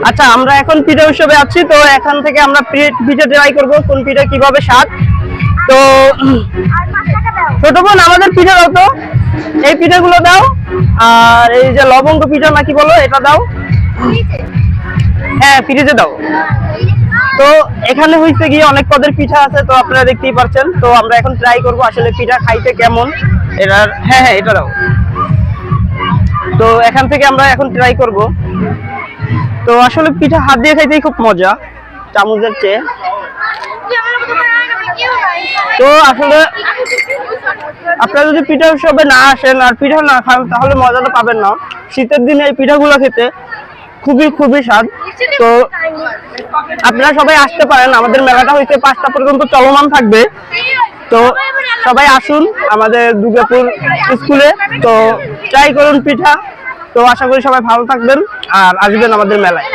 আচ্ছা, আমরা এখন পিঠা উৎসবে আছি, তো এখান থেকে আমরা পিঠা ট্রাই করব কোন পিঠা কিভাবে স্বাদ। তো ছোট বোন, আমাদের পিঠা দাও তো, এই পিঠাগুলো দাও, আর এই যে লবঙ্গ পিঠা নাকি বলো, এটা দাও। হ্যাঁ, ফ্রিজে দাও। তো এখানে হইছে গিয়ে অনেক পদের পিঠা আছে, তো আপনারা দেখতেই পাচ্ছেন। তো আমরা এখন ট্রাই করব আসলে পিঠা খাইতে কেমন এটার। হ্যাঁ হ্যাঁ, এটা দাও। তো এখান থেকে আমরা এখন ট্রাই করব। তো আসলে পিঠা হাত দিয়ে খাইতেই খুব মজা, চামচের চেয়ে। তো আসলে আপনারা যদি পিঠা উৎসবে না আসেন আর পিঠা না খান তাহলে মজাটা পাবেন না। শীতের দিনে এই পিঠাগুলো খেতে খুবই খুবই স্বাদ। তো আপনারা সবাই আসতে পারেন, আমাদের মেলাটা হইতে 5টা পর্যন্ত চলমান থাকবে। তো সবাই আসুন আমাদের দুর্গাপুর স্কুলে, তো ট্রাই করুন পিঠা। তো আশা করি সবাই ভালো থাকবেন আর আসবেন আমাদের মেলায়।